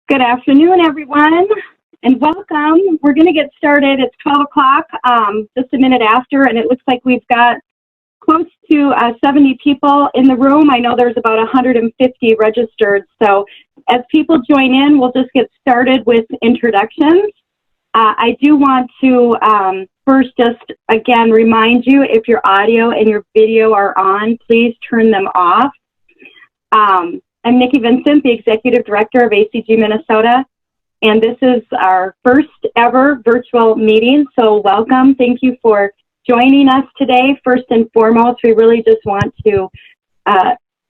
Good afternoon, everyone, and welcome. We're going to get started. It's 12 o'clock, just a minute after, and it looks like we've got close to 70 people in the room. I know there's about 150 registered, so as people join in, we'll just get started with introductions. I do want to first just, again, remind you, if your audio and your video are on, please turn them off. I'm Nikki Vincent, the Executive Director of ACG Minnesota, and this is our first ever virtual meeting, so welcome. Thank you for joining us today. First and foremost, we really just want to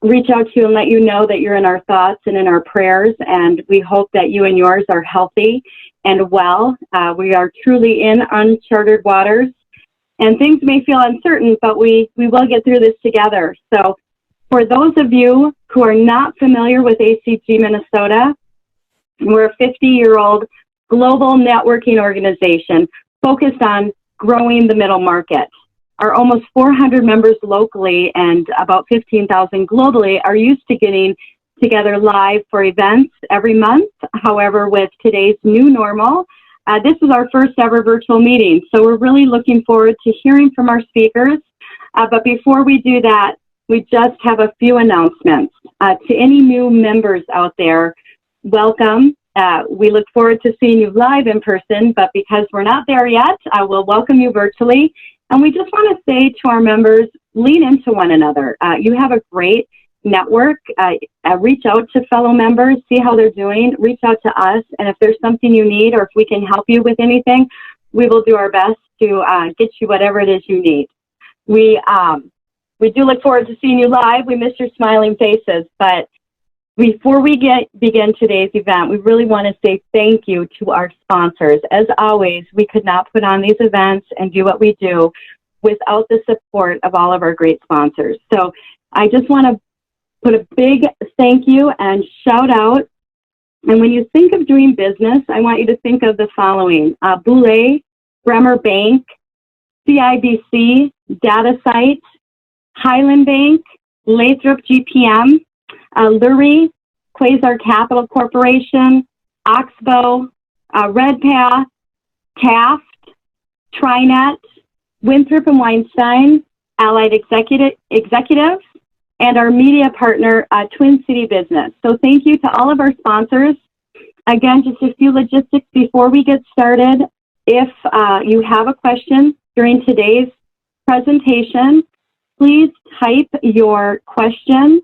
reach out to you and let you know that you're in our thoughts and in our prayers, and we hope that you and yours are healthy and well. We are truly in uncharted waters, and things may feel uncertain, but we will get through this together. So for those of you who are not familiar with ACG Minnesota, we're a 50-year-old global networking organization focused on growing the middle market. Our almost 400 members locally and about 15,000 globally are used to getting together live for events every month. However, with today's new normal, this is our first ever virtual meeting. So we're really looking forward to hearing from our speakers. But before we do that, we just have a few announcements. To any new members out there, welcome. We look forward to seeing you live in person, but because we're not there yet, I will welcome you virtually. And we just want to say to our members, lean into one another. You have a great network. Reach out to fellow members, see how they're doing, reach out to us, and if there's something you need or if we can help you with anything, we will do our best to get you whatever it is you need. We do look forward to seeing you live. We miss your smiling faces, but before we begin today's event, we really want to say thank you to our sponsors. As always, we could not put on these events and do what we do without the support of all of our great sponsors. So I just want to put a big thank you and shout out. And when you think of doing business, I want you to think of the following: Boulay, Bremer Bank, CIBC, DataSite, Highland Bank, Lathrop GPM, Lurie, Quasar Capital Corporation, Oxbow, Redpath, Taft, Trinet, Winthrop and Weinstein, Allied Executives, and our media partner, Twin City Business. So thank you to all of our sponsors. Again, just a few logistics before we get started. If you have a question during today's presentation, please type your question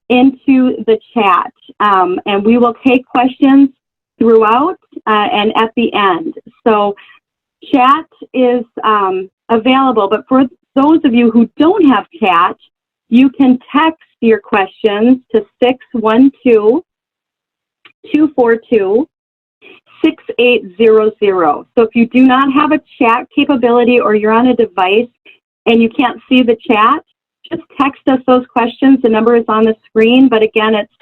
into the chat, and we will take questions throughout and at the end. So chat is available, but for those of you who don't have chat, you can text your questions to 612-242-6800. So if you do not have a chat capability or you're on a device and you can't see the chat, just text us those questions. The number is on the screen, but again, it's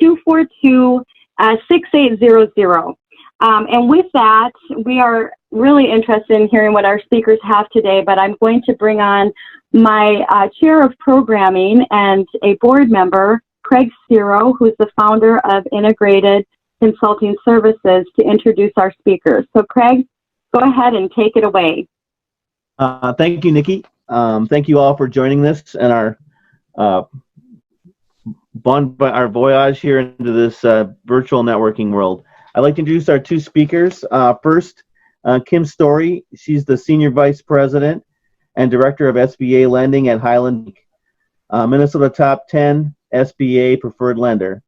612-242-6800. And with that, we are really interested in hearing what our speakers have today, but I'm going to bring on my chair of programming and a board member, Craig Ciro, who's the founder of Integrated Consulting Services, to introduce our speakers. So Craig, go ahead and take it away. Thank you, Nikki. Thank you all for joining this and our voyage here into this virtual networking world. I'd like to introduce our two speakers. First, Kim Story. She's the Senior Vice President and Director of SBA Lending at Highland, Minnesota Top 10 SBA Preferred Lender.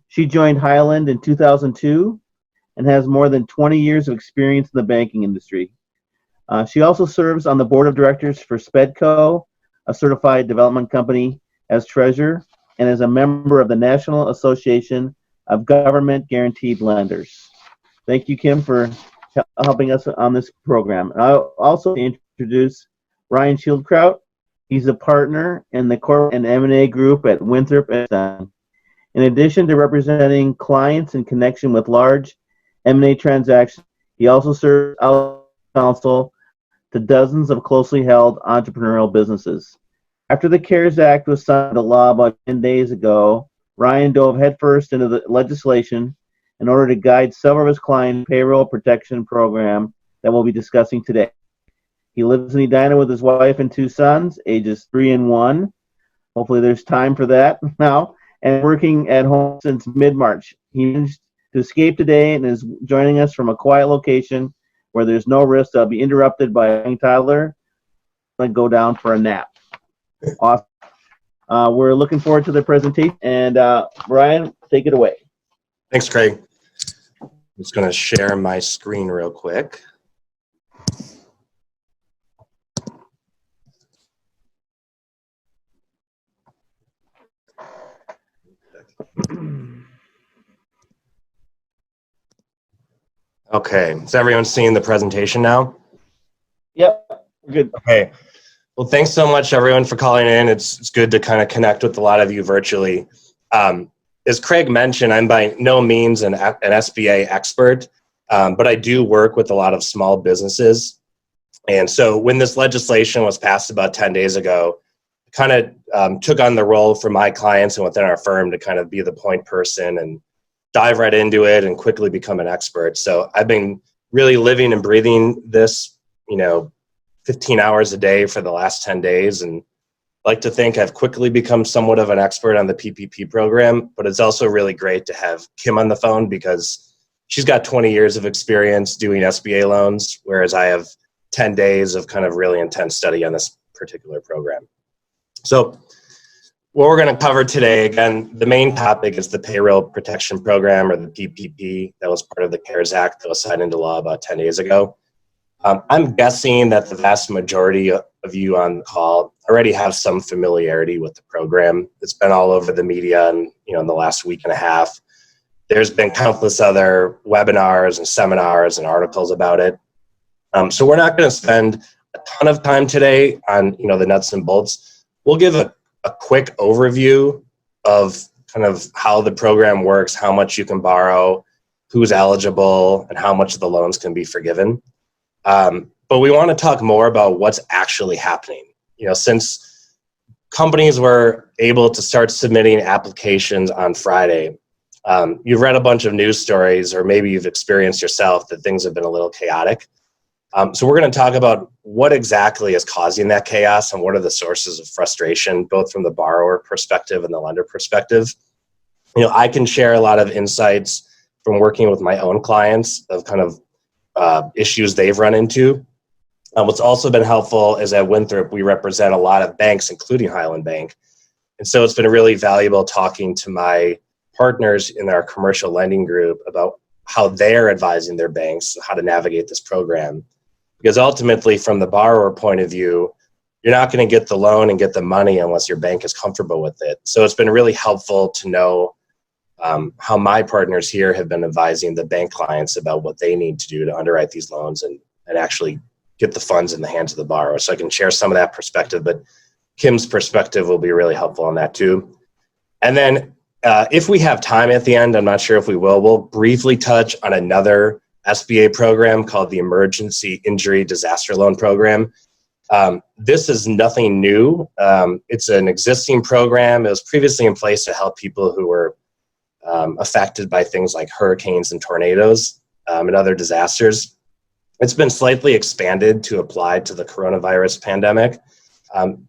She joined Highland in 2002 and has more than 20 years of experience in the banking industry. She also serves on the board of directors for SPEDCO, a certified development company, as treasurer, and is a member of the National Association of Government Guaranteed Lenders. Thank you, Kim, for helping us on this program. I'll also introduce Ryan Schildkraut. He's a partner in the corporate and M&A group at Winthrop & Weinstein. In addition to representing clients in connection with large M&A transactions, he also serves as counsel to dozens of closely held entrepreneurial businesses. After the CARES Act was signed into law about 10 days ago, Ryan dove headfirst into the legislation in order to guide several of his clients' payroll protection program that we'll be discussing today. He lives in Edina with his wife and 2 sons, ages 3 and 1. Hopefully there's time for that now. And working at home since mid-March. He managed to escape today and is joining us from a quiet location where there's no risk I'll be interrupted by a young toddler and go down for a nap. Awesome. We're looking forward to the presentation. And Brian, take it away. Thanks, Craig. I'm just going to share my screen real quick. Okay, is everyone seeing the presentation now? Yep, good. Okay. Well, thanks so much, everyone, for calling in. It's good to kind of connect with a lot of you virtually. As Craig mentioned, I'm by no means an SBA expert, but I do work with a lot of small businesses. And so when this legislation was passed about 10 days ago, I kind of took on the role for my clients and within our firm to kind of be the point person and dive right into it and quickly become an expert. So I've been really living and breathing this, 15 hours a day for the last 10 days. And I like to think I've quickly become somewhat of an expert on the PPP program, but it's also really great to have Kim on the phone because she's got 20 years of experience doing SBA loans, whereas I have 10 days of kind of really intense study on this particular program. So what we're going to cover today, again, the main topic is the Payroll Protection Program, or the PPP, that was part of the CARES Act that was signed into law about 10 days ago. I'm guessing that the vast majority of you on the call already have some familiarity with the program. It's been all over the media and, in the last week and a half. There's been countless other webinars and seminars and articles about it. So we're not going to spend a ton of time today on, the nuts and bolts. We'll give a quick overview of kind of how the program works, how much you can borrow, who's eligible, and how much of the loans can be forgiven. But we want to talk more about what's actually happening. Since companies were able to start submitting applications on Friday, you've read a bunch of news stories, or maybe you've experienced yourself that things have been a little chaotic. So we're going to talk about what exactly is causing that chaos and what are the sources of frustration, both from the borrower perspective and the lender perspective. I can share a lot of insights from working with my own clients of kind of issues they've run into. What's also been helpful is at Winthrop, we represent a lot of banks, including Highland Bank. And so it's been really valuable talking to my partners in our commercial lending group about how they're advising their banks, how to navigate this program. Because ultimately, from the borrower point of view, you're not going to get the loan and get the money unless your bank is comfortable with it. So it's been really helpful to know how my partners here have been advising the bank clients about what they need to do to underwrite these loans and actually get the funds in the hands of the borrower. So I can share some of that perspective, but Kim's perspective will be really helpful on that too. And then if we have time at the end, I'm not sure if we will, we'll briefly touch on another SBA program called the Emergency Injury Disaster Loan Program. This is nothing new. It's an existing program. It was previously in place to help people who were affected by things like hurricanes and tornadoes and other disasters. It's been slightly expanded to apply to the coronavirus pandemic.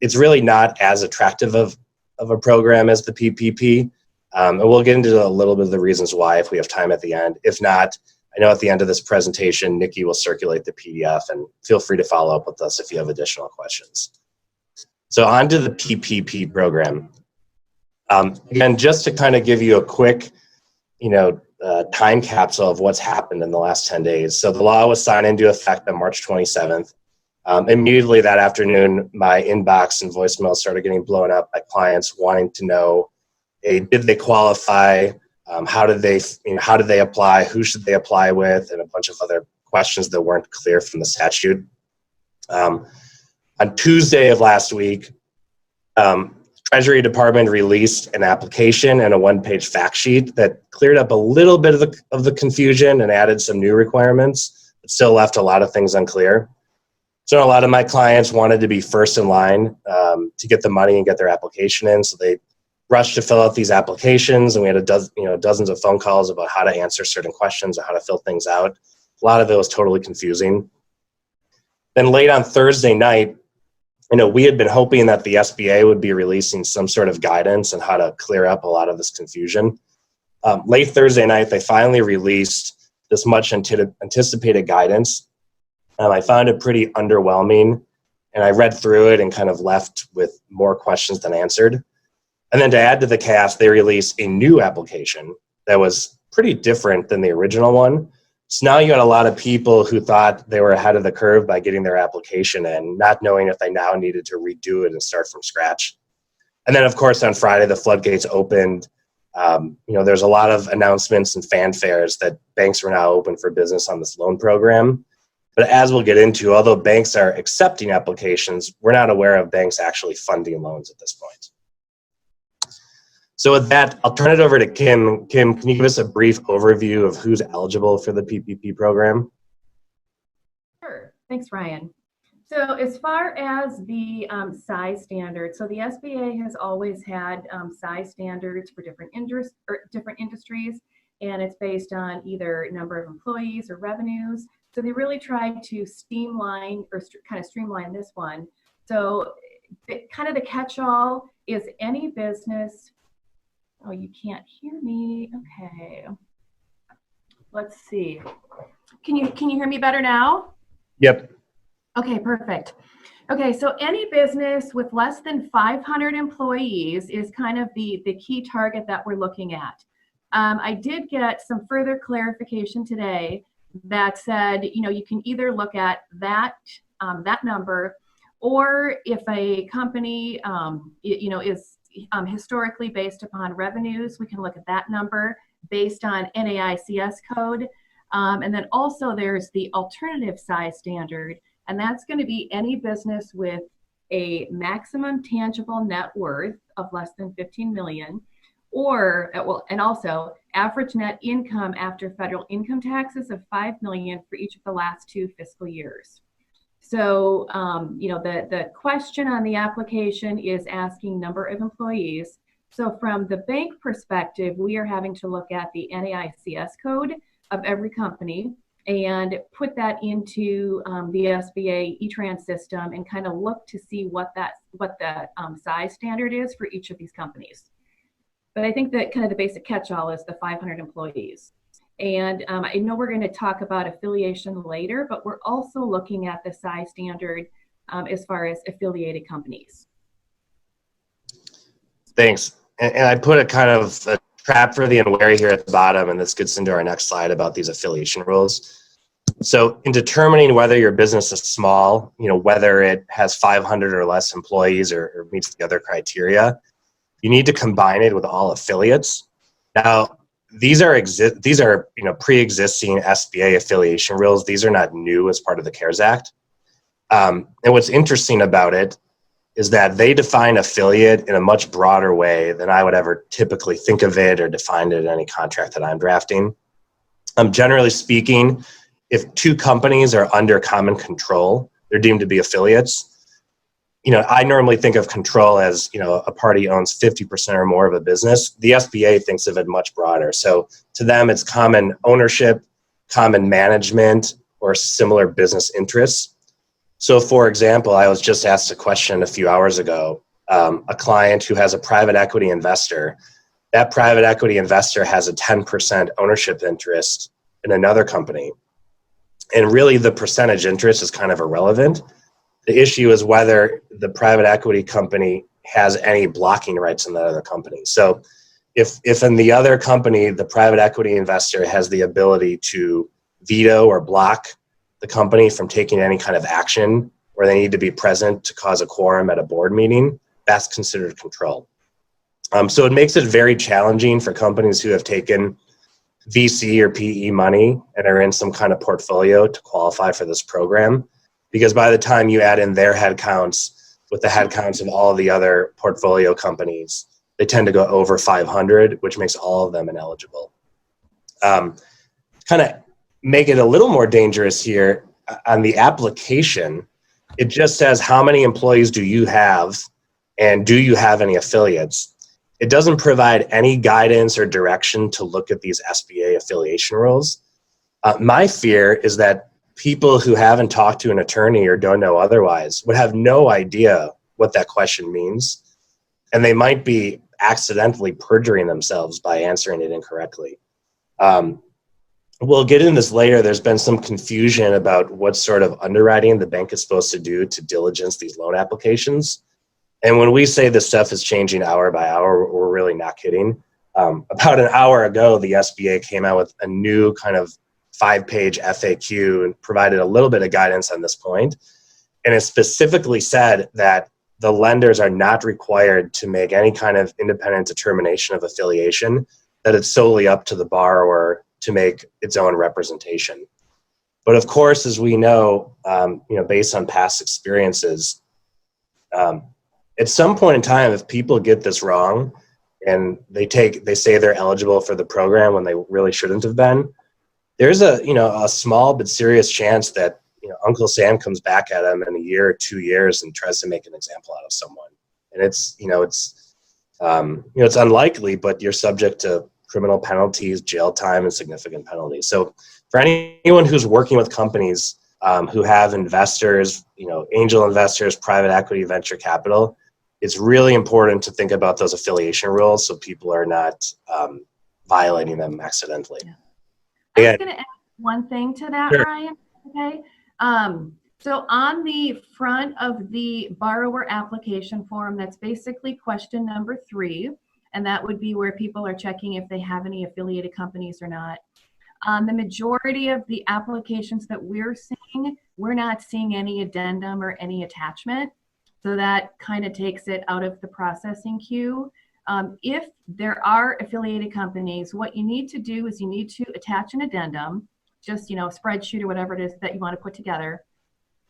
It's really not as attractive of a program as the PPP. And we'll get into a little bit of the reasons why if we have time at the end. If not, I know at the end of this presentation, Nikki will circulate the PDF, and feel free to follow up with us if you have additional questions. So on to the PPP program. Again, just to kind of give you a quick, time capsule of what's happened in the last 10 days. So the law was signed into effect on March 27th. Immediately that afternoon, my inbox and voicemail started getting blown up by clients wanting to know, did they qualify? How did they apply? Who should they apply with? And a bunch of other questions that weren't clear from the statute. On Tuesday of last week, Treasury Department released an application and a one-page fact sheet that cleared up a little bit of the confusion and added some new requirements, but still left a lot of things unclear. So a lot of my clients wanted to be first in line to get the money and get their application in. So they rushed to fill out these applications, and we had dozens of phone calls about how to answer certain questions or how to fill things out. A lot of it was totally confusing. Then late on Thursday night, we had been hoping that the SBA would be releasing some sort of guidance on how to clear up a lot of this confusion. Late Thursday night, they finally released this much anticipated guidance. I found it pretty underwhelming, and I read through it and kind of left with more questions than answered. And then to add to the chaos, they released a new application that was pretty different than the original one. So now you had a lot of people who thought they were ahead of the curve by getting their application in, not knowing if they now needed to redo it and start from scratch. And then, of course, on Friday, the floodgates opened. There's a lot of announcements and fanfares that banks were now open for business on this loan program. But as we'll get into, although banks are accepting applications, we're not aware of banks actually funding loans at this point. So with that, I'll turn it over to Kim. Kim, can you give us a brief overview of who's eligible for the PPP program? Sure. Thanks, Ryan. So as far as the size standards, so the SBA has always had size standards for different industries, and it's based on either number of employees or revenues. So they really tried to streamline this one. So kind of the catch-all is any business. Oh, you can't hear me. Okay. Let's see. Can you hear me better now? Yep. Okay, perfect. Okay, so any business with less than 500 employees is kind of the key target that we're looking at. I did get some further clarification today that said, you can either look at that number, or if a company, is historically based upon revenues, we can look at that number based on NAICS code. And then also there's the alternative size standard, and that's going to be any business with a maximum tangible net worth of less than 15 million, and also average net income after federal income taxes of 5 million for each of the last 2 fiscal years. So, the question on the application is asking number of employees. So from the bank perspective, we are having to look at the NAICS code of every company and put that into the SBA E-Trans system and kind of look to see what the size standard is for each of these companies. But I think that kind of the basic catch-all is the 500 employees. And I know we're going to talk about affiliation later, but we're also looking at the size standard as far as affiliated companies. Thanks. And I put a kind of a trap for the unwary here at the bottom, and this gets into our next slide about these affiliation rules. So in determining whether your business is small, whether it has 500 or less employees or meets the other criteria, you need to combine it with all affiliates. Now, these are pre-existing SBA affiliation rules. These are not new as part of the CARES Act. And what's interesting about it is that they define affiliate in a much broader way than I would ever typically think of it or define it in any contract that I'm drafting. Generally speaking, if 2 companies are under common control, they're deemed to be affiliates. I normally think of control as, a party owns 50% or more of a business. The SBA thinks of it much broader. So to them, it's common ownership, common management, or similar business interests. So for example, I was just asked a question a few hours ago, a client who has a private equity investor. That private equity investor has a 10% ownership interest in another company. And really the percentage interest is kind of irrelevant. The issue is whether the private equity company has any blocking rights in that other company. So if in the other company, the private equity investor has the ability to veto or block the company from taking any kind of action, or they need to be present to cause a quorum at a board meeting, that's considered control. So it makes it very challenging for companies who have taken VC or PE money and are in some kind of portfolio to qualify for this program. Because by the time you add in their headcounts with the headcounts of all of the other portfolio companies, they tend to go over 500, which makes all of them ineligible. Kind of make it a little more dangerous here, on the application, it just says how many employees do you have and do you have any affiliates? it doesn't provide any guidance or direction to look at these SBA affiliation rules. My fear is that people who haven't talked to an attorney or don't know otherwise would have no idea what that question means, and they might be accidentally perjuring themselves by answering it incorrectly. We'll get into this later. There's been some confusion about what sort of underwriting the bank is supposed to do to diligence these loan applications. And when we say this stuff is changing hour by hour, we're really not kidding. About an hour ago, the SBA came out with a new kind of 5-page FAQ and provided a little bit of guidance on this point. And it specifically said that the lenders are not required to make any kind of independent determination of affiliation, that it's solely up to the borrower to make its own representation. But of course, as we know, based on past experiences, at some point in time, if people get this wrong and they say they're eligible for the program when they really shouldn't have been, there's a small but serious chance that Uncle Sam comes back at them in a year or 2 years and tries to make an example out of someone. And it's unlikely, but you're subject to criminal penalties, jail time, and significant penalties. So for anyone who's working with companies who have investors, angel investors, private equity, venture capital, it's really important to think about those affiliation rules so people are not violating them accidentally. Yeah. I was going to add one thing to that, Sure. Ryan. Okay. So on the front of the borrower application form, that's basically question number 3. And that would be where people are checking if they have any affiliated companies or not. The majority of the applications that we're seeing, we're not seeing any addendum or any attachment. So that kind of takes it out of the processing queue. If there are affiliated companies, what you need to do is you need to attach an addendum, just, a spreadsheet or whatever it is that you want to put together.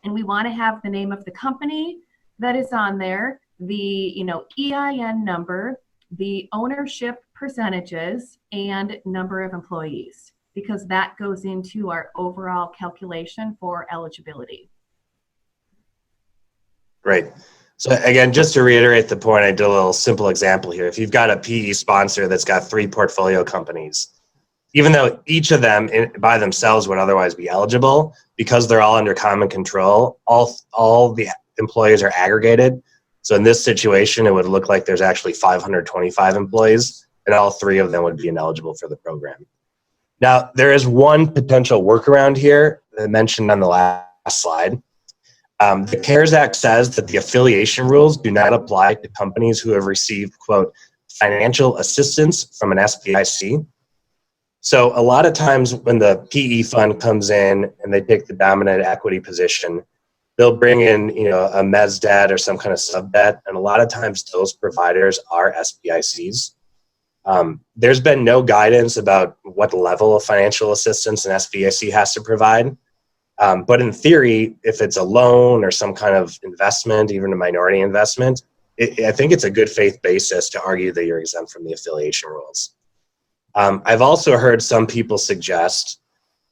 And we want to have the name of the company that is on there, the, EIN number, the ownership percentages, and number of employees, because that goes into our overall calculation for eligibility. Great. So again, just to reiterate the point, I did a little simple example here. If you've got a PE sponsor that's got 3 portfolio companies, even though each of them by themselves would otherwise be eligible, because they're all under common control, all the employees are aggregated. So in this situation, it would look like there's actually 525 employees, and all 3 of them would be ineligible for the program. Now, there is one potential workaround here that I mentioned on the last slide. The CARES Act says that the affiliation rules do not apply to companies who have received, quote, financial assistance from an SBIC. So a lot of times when the PE fund comes in and they take the dominant equity position, they'll bring in, a mezz debt or some kind of sub debt, and a lot of times those providers are SBICs. There's been no guidance about what level of financial assistance an SBIC has to provide. But in theory, if it's a loan or some kind of investment, even a minority investment, I think it's a good faith basis to argue that you're exempt from the affiliation rules. I've also heard some people suggest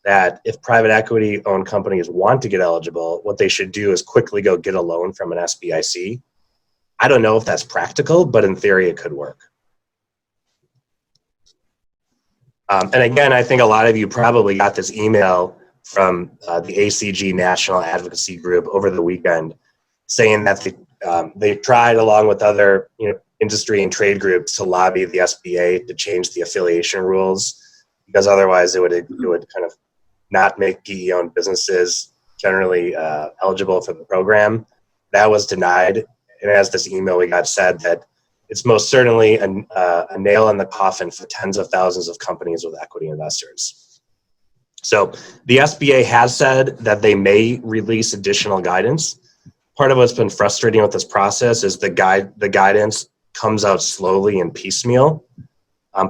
that if private equity owned companies want to get eligible, what they should do is quickly go get a loan from an SBIC. I don't know if that's practical, but in theory, it could work. And again, I think a lot of you probably got this email from the ACG National Advocacy Group over the weekend, saying that they tried, along with other industry and trade groups, to lobby the SBA to change the affiliation rules, because otherwise it would kind of not make PE-owned businesses generally eligible for the program. That was denied, and as this email we got said, that it's most certainly a nail in the coffin for tens of thousands of companies with equity investors. So the SBA has said that they may release additional guidance. Part of what's been frustrating with this process is the guidance comes out slowly and piecemeal.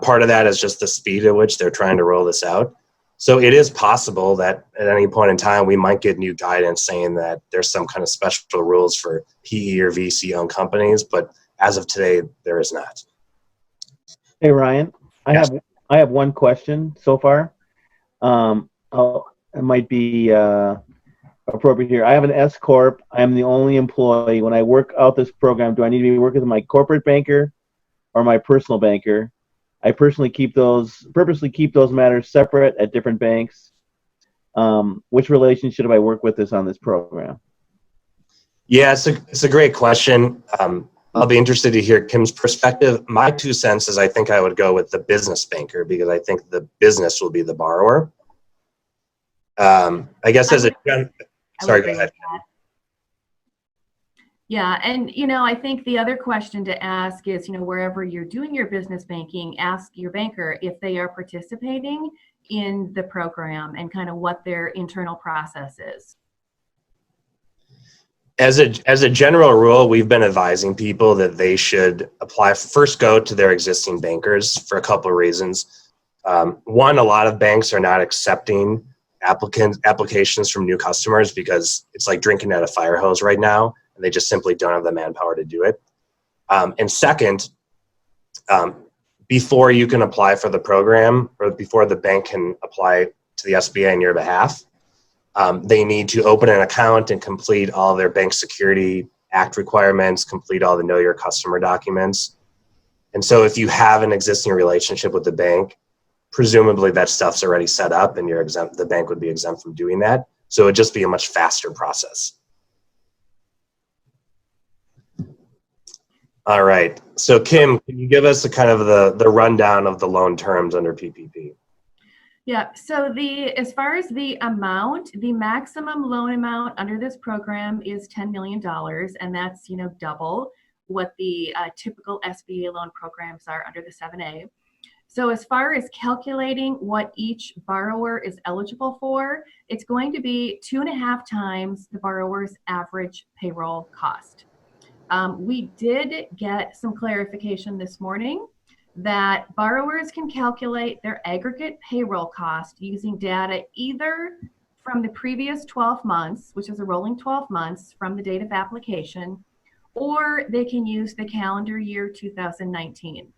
Part of that is just the speed at which they're trying to roll this out. So it is possible that at any point in time, we might get new guidance saying that there's some kind of special rules for PE or VC-owned companies, but as of today, there is not. Hey, Ryan, Yes. I have one question so far. It might be appropriate here. I have an S Corp. I am the only employee. When I work out this program, do I need to be working with my corporate banker, or my personal banker. I purposely keep those matters separate at different banks. Which relation should I work with on this program? Yeah, it's a great question. I'll be interested to hear Kim's perspective. My 2 cents is I think I would go with the business banker because I think the business will be the borrower. I guess as a sorry, go ahead. Yeah, and I think the other question to ask is, wherever you're doing your business banking, ask your banker if they are participating in the program and kind of what their internal process is. As a general rule, we've been advising people that they should first go to their existing bankers for a couple of reasons. One, a lot of banks are not accepting applications from new customers because it's like drinking at a fire hose right now, and they just simply don't have the manpower to do it. And second, before you can apply for the program or before the bank can apply to the SBA on your behalf, they need to open an account and complete all their Bank Security Act requirements, complete all the Know Your Customer documents. And so if you have an existing relationship with the bank, presumably that stuff's already set up and you're exempt, the bank would be exempt from doing that. So it would just be a much faster process. All right. So Kim, can you give us a kind of the rundown of the loan terms under PPP? Yeah, so as far as the amount, the maximum loan amount under this program is $10 million, and that's, double what the typical SBA loan programs are under the 7A. So as far as calculating what each borrower is eligible for, it's going to be 2.5 times the borrower's average payroll cost. We did get some clarification this morning that borrowers can calculate their aggregate payroll cost using data either from the previous 12 months, which is a rolling 12 months from the date of application, or they can use the calendar year 2019.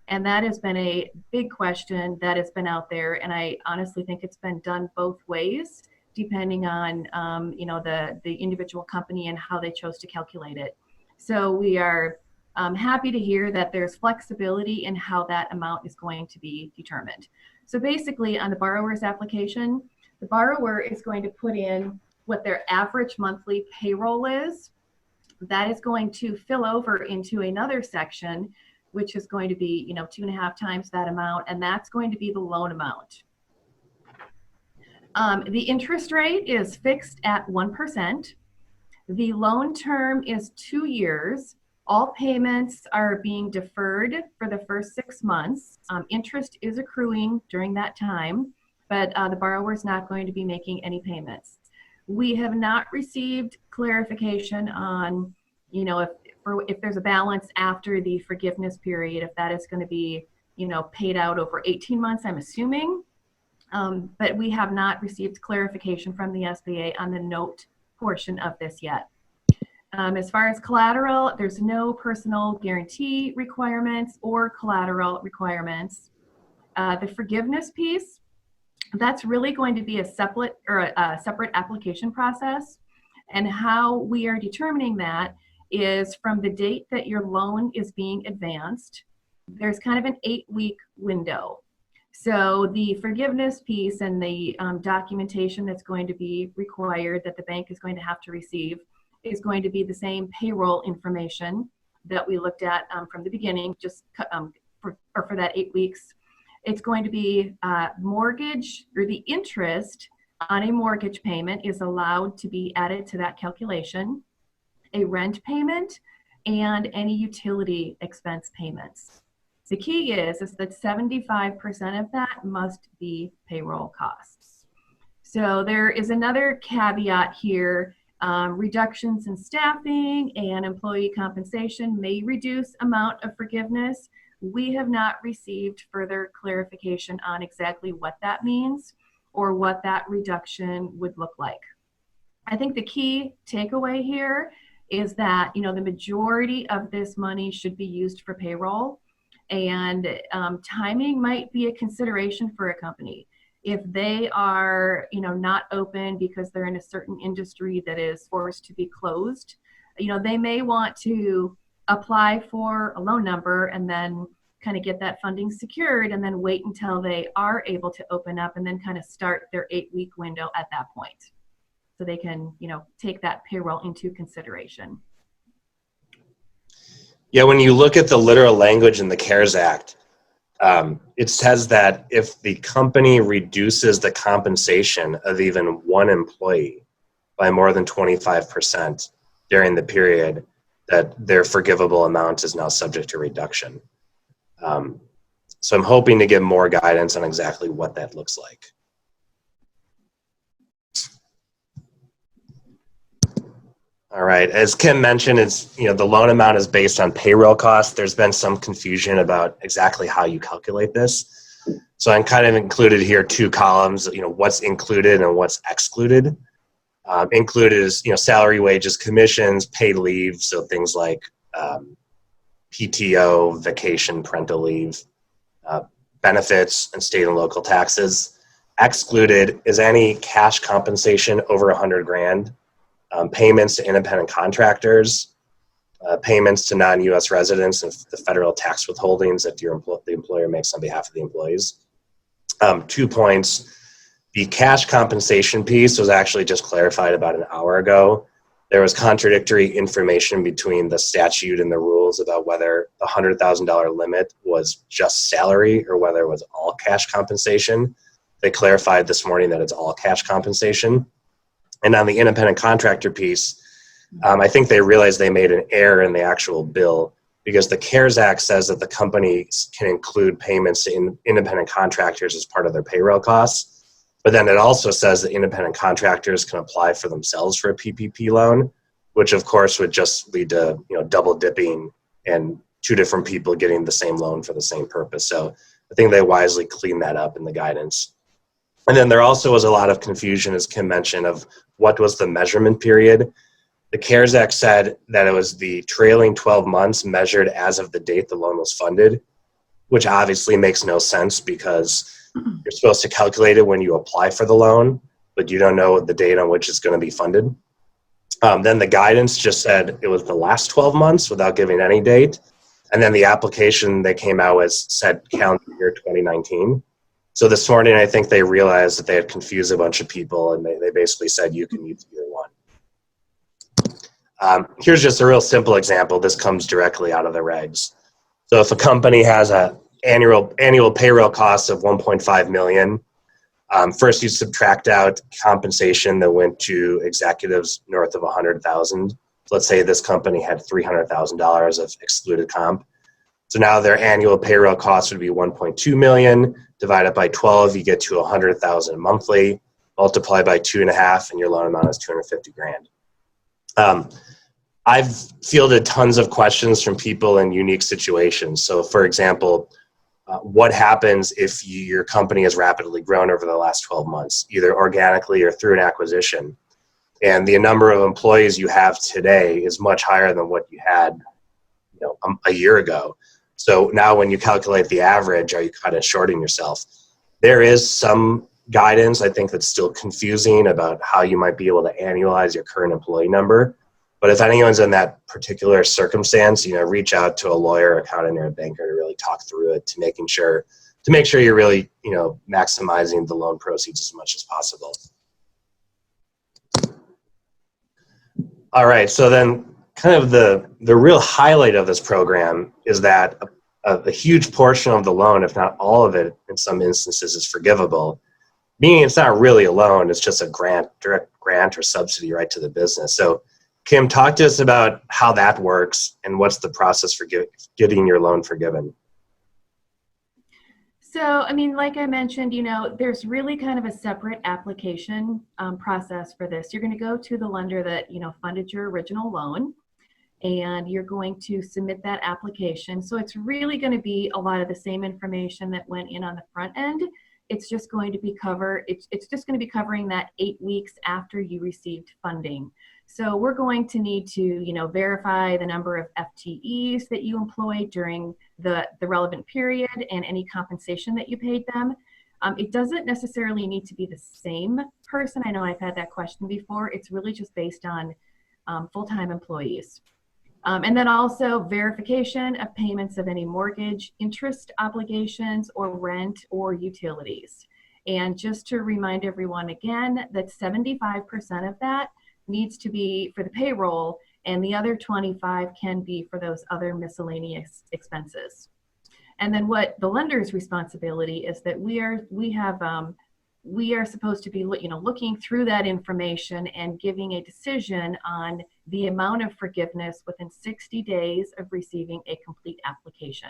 And that has been a big question that has been out there, and I honestly think it's been done both ways, depending on the individual company and how they chose to calculate it. So we are happy to hear that there's flexibility in how that amount is going to be determined. So basically on the borrower's application, the borrower is going to put in what their average monthly payroll is. That is going to fill over into another section, which is going to be 2.5 times that amount, and that's going to be the loan amount. The interest rate is fixed at 1%. The loan term is 2 years. All payments are being deferred for the first 6 months. Interest is accruing during that time, but the borrower is not going to be making any payments. We have not received clarification on, if there's a balance after the forgiveness period, if that is going to be, paid out over 18 months, I'm assuming. But we have not received clarification from the SBA on the note portion of this yet. As far as collateral, there's no personal guarantee requirements or collateral requirements. The forgiveness piece, that's really going to be a separate application process. And how we are determining that is from the date that your loan is being advanced. There's kind of an 8-week window. So the forgiveness piece and the documentation that's going to be required that the bank is going to have to receive is going to be the same payroll information that we looked at from the beginning, just for that 8 weeks. It's going to be mortgage, or the interest on a mortgage payment is allowed to be added to that calculation, a rent payment, and any utility expense payments. The key is that 75% of that must be payroll costs. So there is another caveat here. Reductions in staffing and employee compensation may reduce amount of forgiveness. We have not received further clarification on exactly what that means or what that reduction would look like. I think the key takeaway here is that the majority of this money should be used for payroll, and timing might be a consideration for a company. If they are, not open because they're in a certain industry that is forced to be closed, they may want to apply for a loan number and then kind of get that funding secured and then wait until they are able to open up and then kind of start their 8-week window at that point. So they can, take that payroll into consideration. Yeah, when you look at the literal language in the CARES Act, it says that if the company reduces the compensation of even one employee by more than 25% during the period, that their forgivable amount is now subject to reduction. So I'm hoping to get more guidance on exactly what that looks like. All right, as Kim mentioned, the loan amount is based on payroll costs. There's been some confusion about exactly how you calculate this. So I'm kind of included here 2 columns, what's included and what's excluded. Included is, salary, wages, commissions, paid leave, so things like PTO, vacation, parental leave, benefits, and state and local taxes. Excluded is any cash compensation over $100,000, payments to independent contractors, payments to non-U.S. residents, and the federal tax withholdings that the employer makes on behalf of the employees. 2 points. The cash compensation piece was actually just clarified about an hour ago. There was contradictory information between the statute and the rules about whether the $100,000 limit was just salary or whether it was all cash compensation. They clarified this morning that it's all cash compensation. And on the independent contractor piece, I think they realized they made an error in the actual bill because the CARES Act says that the company can include payments to independent contractors as part of their payroll costs. But then it also says that independent contractors can apply for themselves for a PPP loan, which of course would just lead to double dipping and 2 different people getting the same loan for the same purpose. So I think they wisely cleaned that up in the guidance. And then there also was a lot of confusion, as Kim mentioned, of what was the measurement period. The CARES Act said that it was the trailing 12 months measured as of the date the loan was funded, which obviously makes no sense because you're supposed to calculate it when you apply for the loan, but you don't know the date on which it's going to be funded. Then the guidance just said it was the last 12 months without giving any date. And then the application they came out with said calendar year 2019. So this morning, I think they realized that they had confused a bunch of people and they basically said you can use either one. Here's just a real simple example. This comes directly out of the regs. So if a company has a annual payroll costs of 1.5 million. First, you subtract out compensation that went to executives north of 100,000. So let's say this company had $300,000 of excluded comp. So now their annual payroll cost would be 1.2 million. Divided by 12, you get to 100,000 monthly. Multiply by 2.5, and your loan amount is $250,000. I've fielded tons of questions from people in unique situations. So, for example, what happens if your company has rapidly grown over the last 12 months, either organically or through an acquisition, and the number of employees you have today is much higher than what you had a year ago. So now when you calculate the average, are you kind of shorting yourself? There is some guidance, I think, that's still confusing about how you might be able to annualize your current employee number. But if anyone's in that particular circumstance, reach out to a lawyer, accountant, or a banker to really talk through it to make sure you're really, maximizing the loan proceeds as much as possible. All right, so then kind of the real highlight of this program is that a huge portion of the loan, if not all of it, in some instances is forgivable, meaning it's not really a loan, it's just a direct grant or subsidy right to the business. So Kim, talk to us about how that works and what's the process for getting your loan forgiven. So, like I mentioned, there's really kind of a separate application process for this. You're going to go to the lender that, funded your original loan, and you're going to submit that application. So it's really going to be a lot of the same information that went in on the front end. It's just going to be it's just going to be covering that 8 weeks after you received funding. So we're going to need to, verify the number of FTEs that you employed during the relevant period and any compensation that you paid them. It doesn't necessarily need to be the same person. I know I've had that question before. It's really just based on full-time employees. And then also verification of payments of any mortgage, interest obligations, or rent or utilities. And just to remind everyone again, that 75% of that needs to be for the payroll, and the other 25 can be for those other miscellaneous expenses. And then what the lender's responsibility is that we are supposed to be looking through that information and giving a decision on the amount of forgiveness within 60 days of receiving a complete application.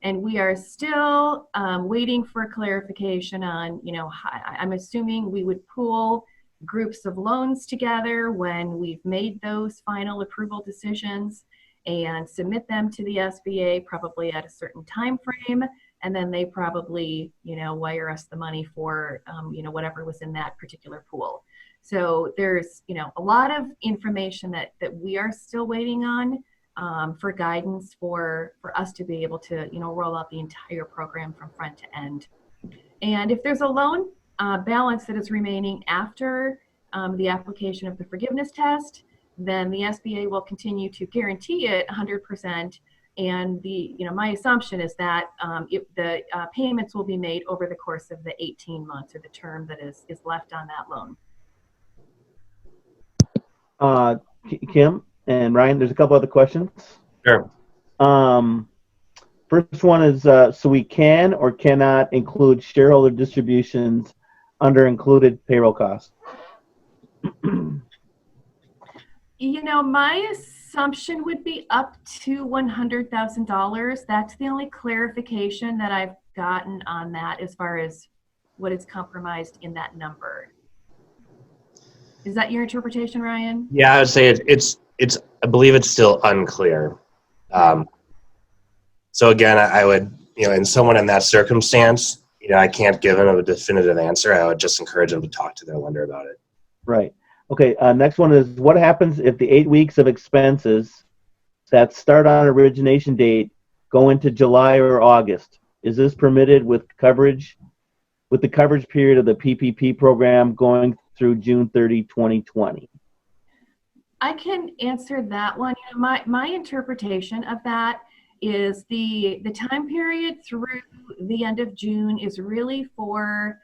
And we are still waiting for clarification on, I'm assuming we would pool groups of loans together when we've made those final approval decisions and submit them to the SBA probably at a certain time frame. And then they probably, wire us the money for, whatever was in that particular pool. So there's, a lot of information that we are still waiting on for guidance for us to be able to, roll out the entire program from front to end. And if there's a loan balance that is remaining after the application of the forgiveness test, then the SBA will continue to guarantee it 100%. And my assumption is that the payments will be made over the course of the 18 months or the term that is left on that loan. Kim and Ryan, there's a couple other questions. Sure. First one is, so we can or cannot include shareholder distributions under included payroll costs? My assumption would be up to $100,000. That's the only clarification that I've gotten on that as far as what is compromised in that number. Is that your interpretation, Ryan? Yeah, I would say it's I believe it's still unclear. So again, I would, in someone in that circumstance, I can't give them a definitive answer. I would just encourage them to talk to their lender about it. Right. Okay, next one is, what happens if the 8 weeks of expenses that start on origination date go into July or August? Is this permitted with the coverage period of the PPP program going through June 30, 2020? I can answer that one. My interpretation of that is the time period through the end of June is really for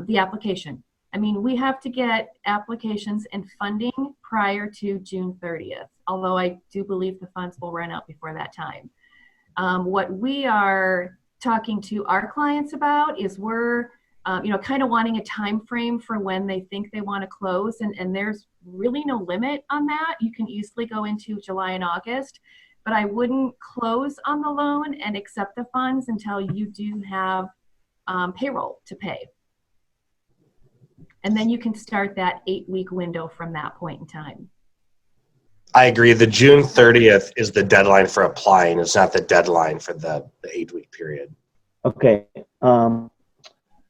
the application. I mean, we have to get applications and funding prior to June 30th, although I do believe the funds will run out before that time. What we are talking to our clients about is we're kind of wanting a time frame for when they think they want to close, and there's really no limit on that. You can easily go into July and August, but I wouldn't close on the loan and accept the funds until you do have payroll to pay. And then you can start that 8-week window from that point in time. I agree. The June 30th is the deadline for applying. It's not the deadline for the 8-week period. Okay. I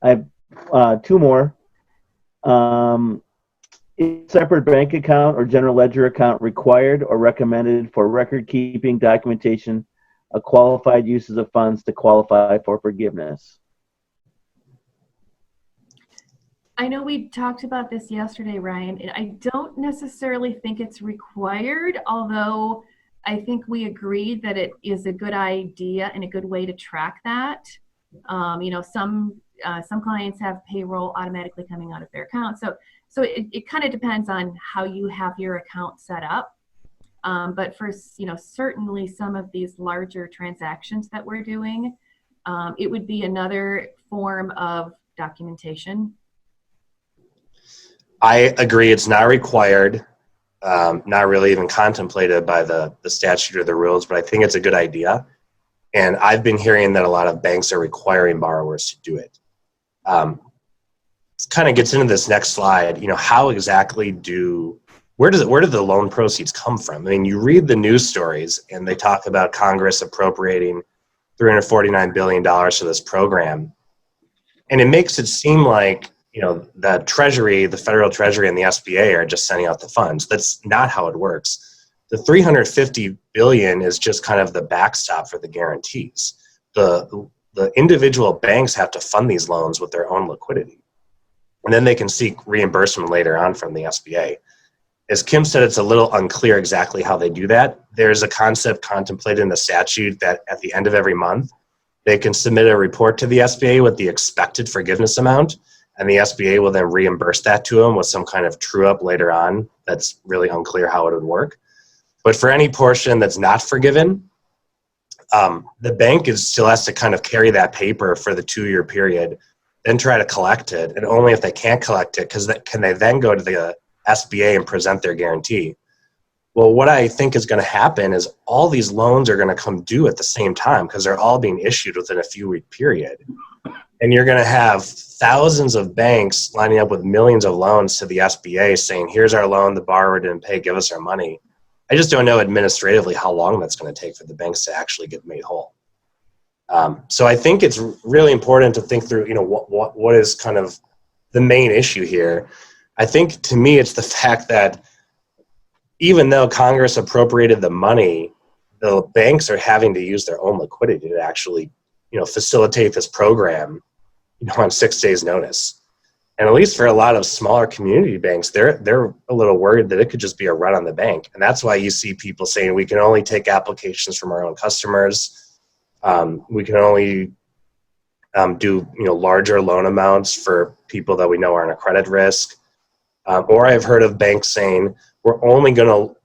have 2 more. Is a separate bank account or general ledger account required or recommended for record keeping documentation of qualified uses of funds to qualify for forgiveness? I know we talked about this yesterday, Ryan, and I don't necessarily think it's required, although I think we agreed that it is a good idea and a good way to track that. Some clients have payroll automatically coming out of their account. So it kind of depends on how you have your account set up. But for, certainly some of these larger transactions that we're doing, it would be another form of documentation. I agree. It's not required, not really even contemplated by the statute or the rules, but I think it's a good idea. And I've been hearing that a lot of banks are requiring borrowers to do it. It kind of gets into this next slide. How exactly where do the loan proceeds come from? I mean, you read the news stories and they talk about Congress appropriating $349 billion for this program. And it makes it seem like, the Treasury, the federal Treasury and the SBA are just sending out the funds. That's not how it works. The $350 billion is just kind of the backstop for the guarantees. The individual banks have to fund these loans with their own liquidity. And then they can seek reimbursement later on from the SBA. As Kim said, it's a little unclear exactly how they do that. There's a concept contemplated in the statute that at the end of every month, they can submit a report to the SBA with the expected forgiveness amount, and the SBA will then reimburse that to them with some kind of true-up later on. That's really unclear how it would work. But for any portion that's not forgiven, the bank still has to kind of carry that paper for the 2-year period, then try to collect it, and only if they can't collect it, can they then go to the SBA and present their guarantee. Well, what I think is going to happen is all these loans are going to come due at the same time because they're all being issued within a few-week period. And you're going to have thousands of banks lining up with millions of loans to the SBA saying, here's our loan, the borrower didn't pay, give us our money. I just don't know administratively how long that's going to take for the banks to actually get made whole. So I think it's really important to think through, what is kind of the main issue here. I think to me, it's the fact that even though Congress appropriated the money, the banks are having to use their own liquidity to actually, facilitate this program, on 6 days notice. And at least for a lot of smaller community banks, they're a little worried that it could just be a run on the bank. And that's why you see people saying we can only take applications from our own customers. We can only do, larger loan amounts for people that we know aren't a credit risk. Or I've heard of banks saying, we're only going to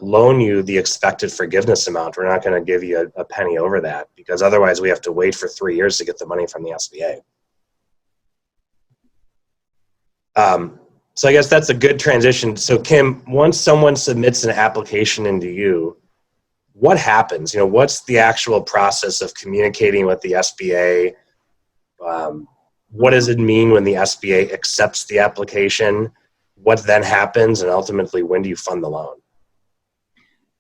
loan you the expected forgiveness amount. We're not going to give you a penny over that because otherwise we have to wait for 3 years to get the money from the SBA. So I guess that's a good transition. So Kim, once someone submits an application into you, what happens? What's the actual process of communicating with the SBA? What does it mean when the SBA accepts the application? What then happens, and ultimately, when do you fund the loan?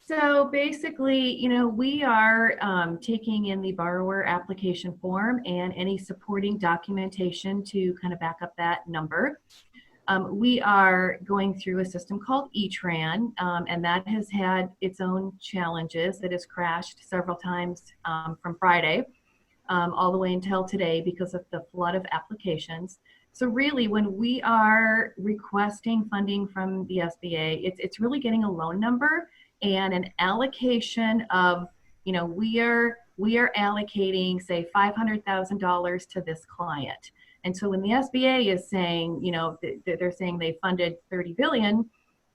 So basically, we are taking in the borrower application form and any supporting documentation to kind of back up that number. We are going through a system called eTran, and that has had its own challenges. It has crashed several times from Friday all the way until today because of the flood of applications. So really, when we are requesting funding from the SBA, it's really getting a loan number and an allocation of, we are allocating, say, $500,000 to this client. And so when the SBA is saying, they're saying they funded $30 billion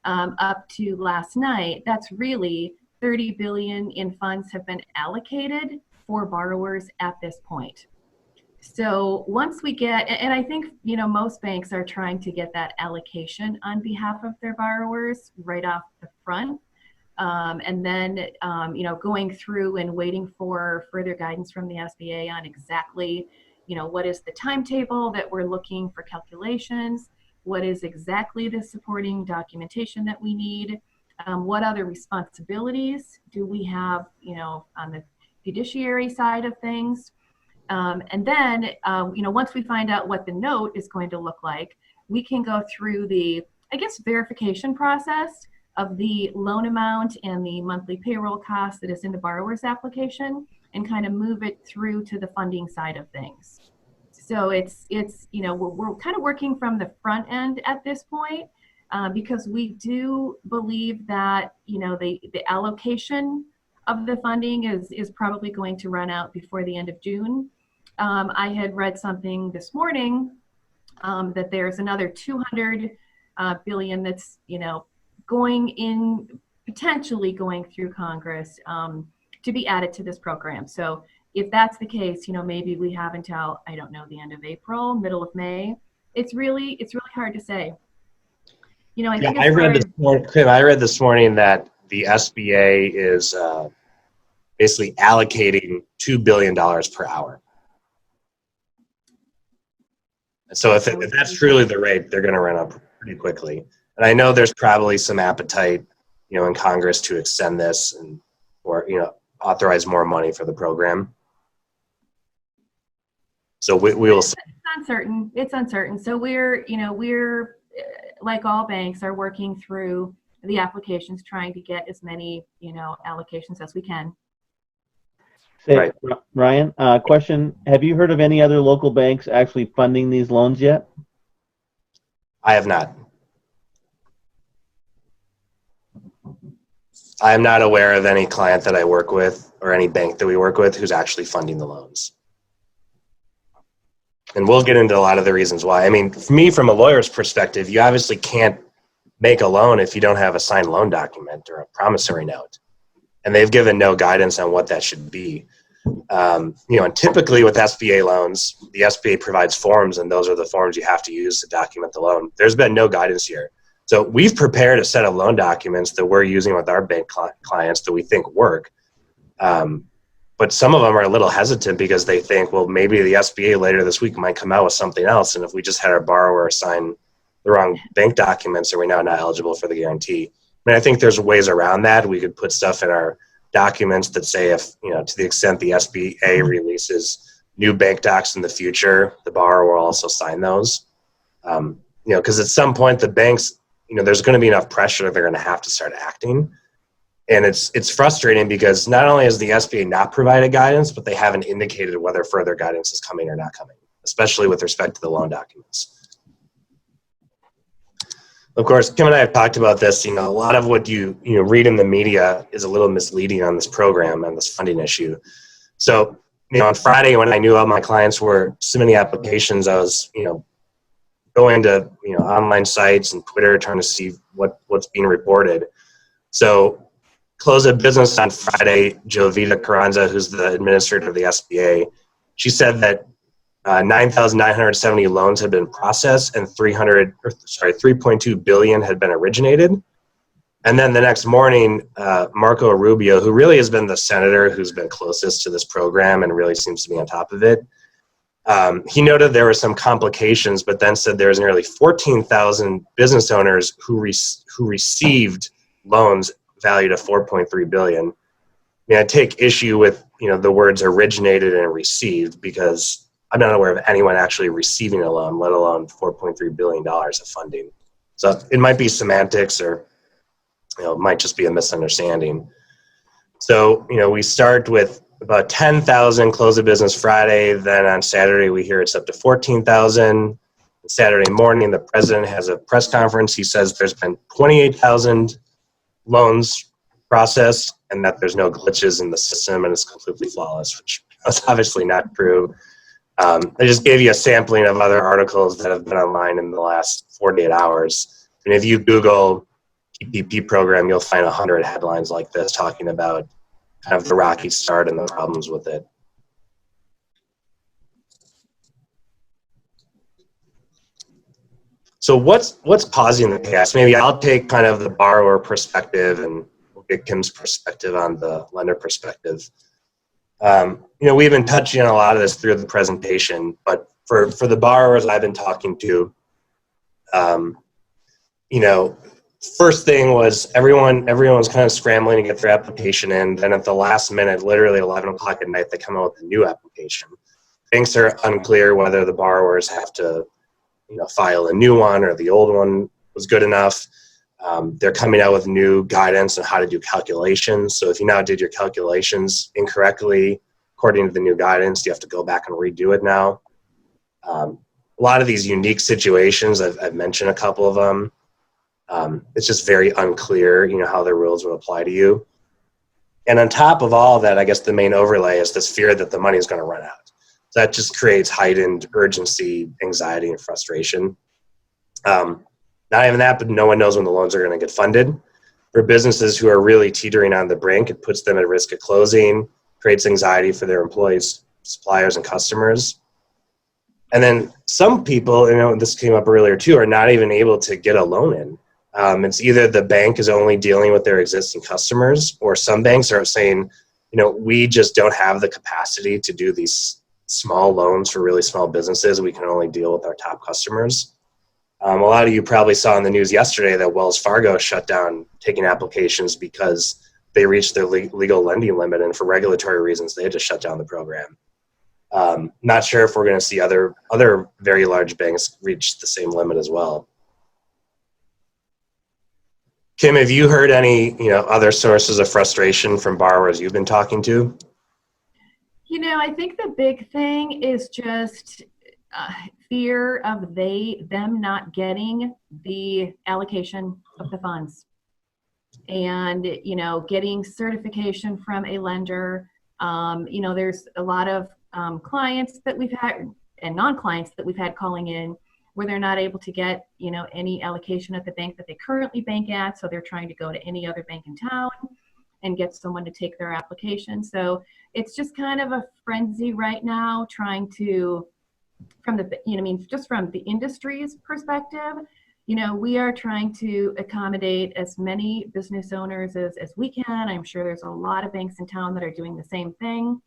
up to last night, that's really $30 billion in funds have been allocated for borrowers at this point. So once we get, and I think, most banks are trying to get that allocation on behalf of their borrowers right off the front. And then, going through and waiting for further guidance from the SBA on exactly, what is the timetable that we're looking for calculations, what is exactly the supporting documentation that we need, what other responsibilities do we have, on the fiduciary side of things. And then, once we find out what the note is going to look like, we can go through the, verification process of the loan amount and the monthly payroll cost that is in the borrower's application and kind of move it through to the funding side of things. So it's we're kind of working from the front end at this point because we do believe that, the allocation of the funding is probably going to run out before the end of June. I had read something this morning that there's another $200 billion that's, potentially going through Congress to be added to this program. So if that's the case, maybe we have until, the end of April, middle of May. It's really hard to say. I read this morning that the SBA is basically allocating $2 billion per hour. So if that's truly the rate, they're going to run up pretty quickly. And I know there's probably some appetite, in Congress to extend this or authorize more money for the program. So we will see. It's uncertain. So we're like all banks are working through the applications, trying to get as many, allocations as we can. Right. Ryan, question. Have you heard of any other local banks actually funding these loans yet? I have not. I am not aware of any client that I work with or any bank that we work with who's actually funding the loans. And we'll get into a lot of the reasons why. I mean, for me, from a lawyer's perspective, you obviously can't make a loan if you don't have a signed loan document or a promissory note. And they've given no guidance on what that should be. And typically with SBA loans, the SBA provides forms, and those are the forms you have to use to document the loan. There's been no guidance here. So we've prepared a set of loan documents that we're using with our bank clients that we think work. But some of them are a little hesitant because they think, well, maybe the SBA later this week might come out with something else. And if we just had our borrower sign the wrong bank documents, are we now not eligible for the guarantee? I mean, I think there's ways around that. We could put stuff in our documents that say if, to the extent the SBA releases new bank docs in the future, the borrower will also sign those. Because at some point the banks, there's going to be enough pressure, they're going to have to start acting. And it's frustrating because not only has the SBA not provided guidance, but they haven't indicated whether further guidance is coming or not coming, especially with respect to the loan documents. Of course, Kim and I have talked about this. A lot of what you read in the media is a little misleading on this program and this funding issue. So, on Friday when I knew all my clients were submitting applications, I was, going to online sites and Twitter trying to see what's being reported. So, close of business on Friday, Jovita Carranza, who's the administrator of the SBA, she said that 9,970 loans had been processed and 3.2 billion had been originated. And then the next morning, Marco Rubio, who really has been the senator who's been closest to this program and really seems to be on top of it, he noted there were some complications, but then said there was nearly 14,000 business owners who received loans valued at 4.3 billion. I take issue with the words originated and received because I'm not aware of anyone actually receiving a loan, let alone $4.3 billion of funding. So it might be semantics or it might just be a misunderstanding. So we start with about 10,000 close of business Friday. Then on Saturday we hear it's up to 14,000. Saturday morning the president has a press conference. He says there's been 28,000 loans processed and that there's no glitches in the system and it's completely flawless, which is obviously not true. I just gave you a sampling of other articles that have been online in the last 48 hours. And if you Google PPP program, you'll find 100 headlines like this talking about kind of the rocky start and the problems with it. So what's causing the chaos? Maybe I'll take kind of the borrower perspective and we'll get Kim's perspective on the lender perspective. We've been touching on a lot of this through the presentation, but for the borrowers I've been talking to, first thing was everyone's kind of scrambling to get their application in. Then at the last minute, literally 11 o'clock at night, they come out with a new application. Things are unclear whether the borrowers have to file a new one or the old one was good enough. They're coming out with new guidance on how to do calculations. So if you now did your calculations incorrectly, according to the new guidance, you have to go back and redo it now. A lot of these unique situations, I've mentioned a couple of them. It's just very unclear, how the rules will apply to you. And on top of all of that, I guess the main overlay is this fear that the money is going to run out. So that just creates heightened urgency, anxiety, and frustration. Not even that, but no one knows when the loans are going to get funded. For businesses who are really teetering on the brink, it puts them at risk of closing, creates anxiety for their employees, suppliers, and customers. And then some people, this came up earlier too, are not even able to get a loan in. It's either the bank is only dealing with their existing customers, or some banks are saying, we just don't have the capacity to do these small loans for really small businesses. We can only deal with our top customers. A lot of you probably saw in the news yesterday that Wells Fargo shut down taking applications because they reached their legal lending limit, and for regulatory reasons, they had to shut down the program. Not sure if we're going to see other very large banks reach the same limit as well. Kim, have you heard any other sources of frustration from borrowers you've been talking to? I think the big thing is just fear of them not getting the allocation of the funds. and, getting certification from a lender. There's a lot of clients that we've had and non-clients that we've had calling in where they're not able to get, any allocation at the bank that they currently bank at. So they're trying to go to any other bank in town and get someone to take their application. So it's just kind of a frenzy right now, trying to, just from the industry's perspective, we are trying to accommodate as many business owners as we can. I'm sure there's a lot of banks in town that are doing the same thing.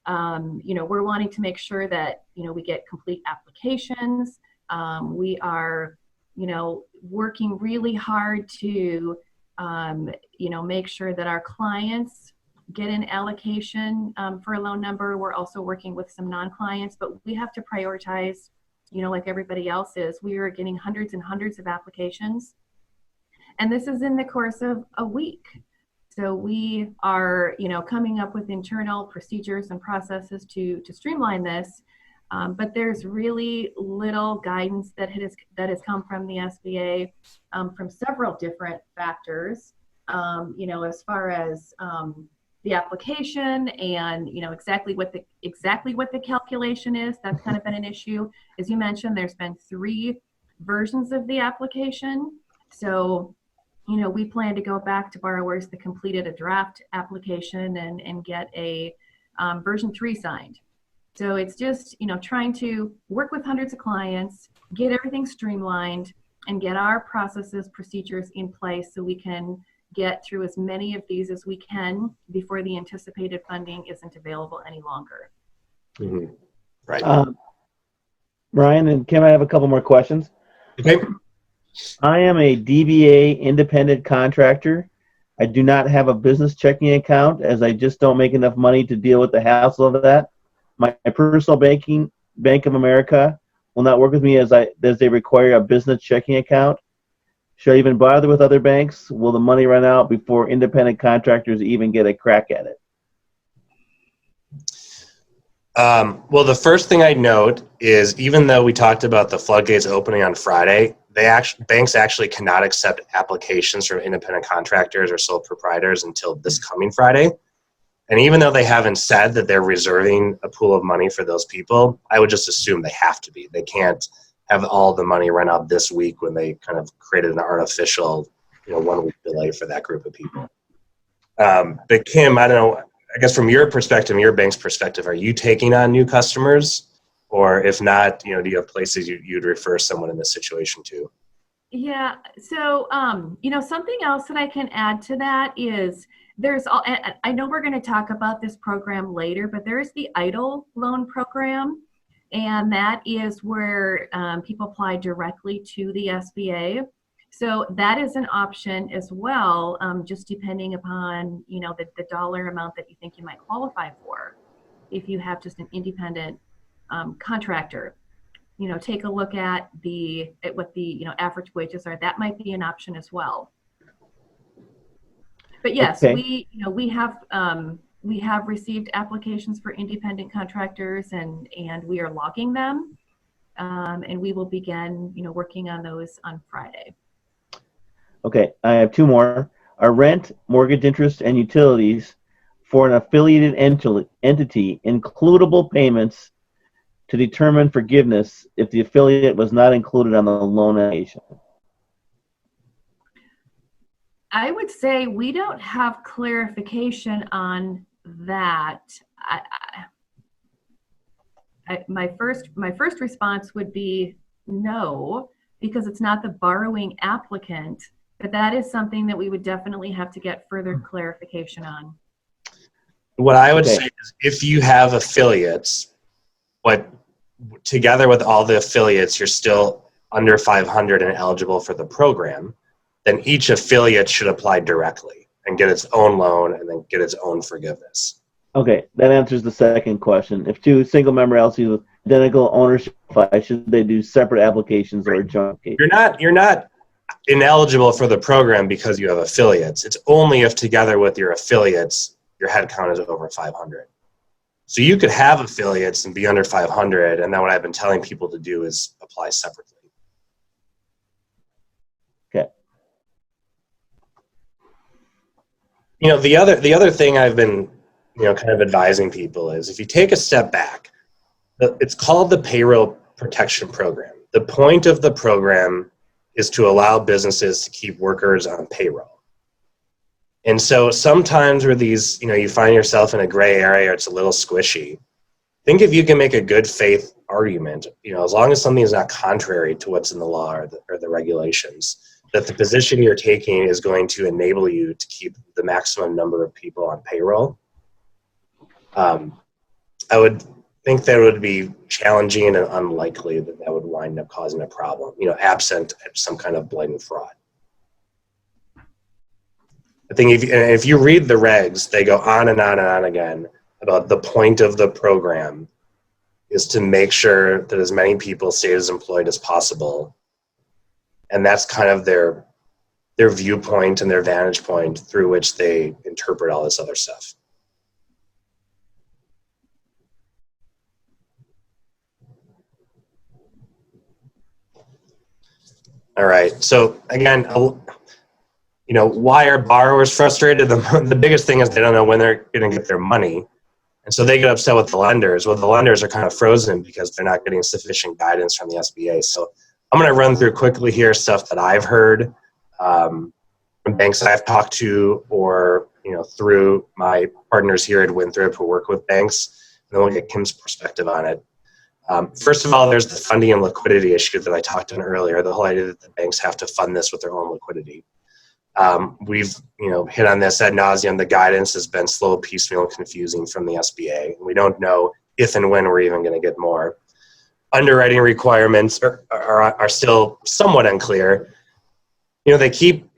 We're wanting to make sure that, we get complete applications. We are, working really hard to, make sure that our clients get an allocation for a loan number. We're also working with some non-clients, but we have to prioritize, like everybody else is. We are getting hundreds and hundreds of applications, and this is in the course of a week. So we are, coming up with internal procedures and processes to streamline this. But there's really little guidance that has come from the SBA from several different factors. As far as the application and exactly what the calculation is. That's kind of been an issue. As you mentioned, there's been 3 versions of the application. So we plan to go back to borrowers that completed a draft application and get a version 3 signed. So it's just, trying to work with hundreds of clients, get everything streamlined, and get our processes, procedures in place so we can get through as many of these as we can before the anticipated funding isn't available any longer. Mm-hmm. Right. Brian and Kim, I have a couple more questions. Okay. I am a DBA independent contractor. I do not have a business checking account as I just don't make enough money to deal with the hassle of that. My personal banking, Bank of America, will not work with me as they require a business checking account. Should I even bother with other banks? Will the money run out before independent contractors even get a crack at it? Well, the first thing I'd note is even though we talked about the floodgates opening on Friday, banks actually cannot accept applications from independent contractors or sole proprietors until this coming Friday. And even though they haven't said that they're reserving a pool of money for those people, I would just assume they have to be. They can't have all the money run out this week when they kind of created an artificial, 1 week delay for that group of people. But Kim, I don't know, I guess from your perspective, your bank's perspective, are you taking on new customers? Or if not, do you have places you'd refer someone in this situation to? Yeah. So, something else that I can add to that is I know we're going to talk about this program later, but there is the EIDL loan program, and that is where people apply directly to the SBA. So that is an option as well, just depending upon, the dollar amount that you think you might qualify for. If you have just an independent contractor, take a look at what the average wages are. That might be an option as well. But yes, okay. we have received applications for independent contractors, and we are logging them, and we will begin working on those on Friday. Okay, I have 2 more. Are rent, mortgage interest, and utilities for an affiliated entity includable payments to determine forgiveness if the affiliate was not included on the loan application? I would say we don't have clarification on that. My first response would be no, because it's not the borrowing applicant, but that is something that we would definitely have to get further clarification on. What I would say is if you have affiliates, but together with all the affiliates, you're still under 500 and eligible for the program, then each affiliate should apply directly and get its own loan and then get its own forgiveness. Okay, that answers the second question. If 2 single-member LLCs with identical ownership, should they do separate applications or a joint application? You're not ineligible for the program because you have affiliates. It's only if together with your affiliates, your head count is over 500. So you could have affiliates and be under 500, and then what I've been telling people to do is apply separately. Okay. The other thing I've been, kind of advising people is if you take a step back, it's called the Payroll Protection Program. The point of the program is to allow businesses to keep workers on payroll. And so sometimes where these, you find yourself in a gray area, or it's a little squishy, think if you can make a good faith argument, as long as something is not contrary to what's in the law or the regulations, that the position you're taking is going to enable you to keep the maximum number of people on payroll. I would think that it would be challenging and unlikely that would wind up causing a problem, absent some kind of blatant fraud. I think if you read the regs, they go on and on and on again about the point of the program is to make sure that as many people stay as employed as possible. And that's kind of their viewpoint and their vantage point through which they interpret all this other stuff. All right. So again, why are borrowers frustrated? The biggest thing is they don't know when they're going to get their money. And so they get upset with the lenders. Well, the lenders are kind of frozen because they're not getting sufficient guidance from the SBA. So I'm going to run through quickly here stuff that I've heard from banks I've talked to, or through my partners here at Winthrop who work with banks. And then we'll get Kim's perspective on it. First of all, there's the funding and liquidity issue that I talked on earlier. The whole idea that the banks have to fund this with their own liquidity. We've hit on this ad nauseum. The guidance has been slow, piecemeal, and confusing from the SBA. We don't know if and when we're even going to get more. Underwriting requirements are still somewhat unclear. They keep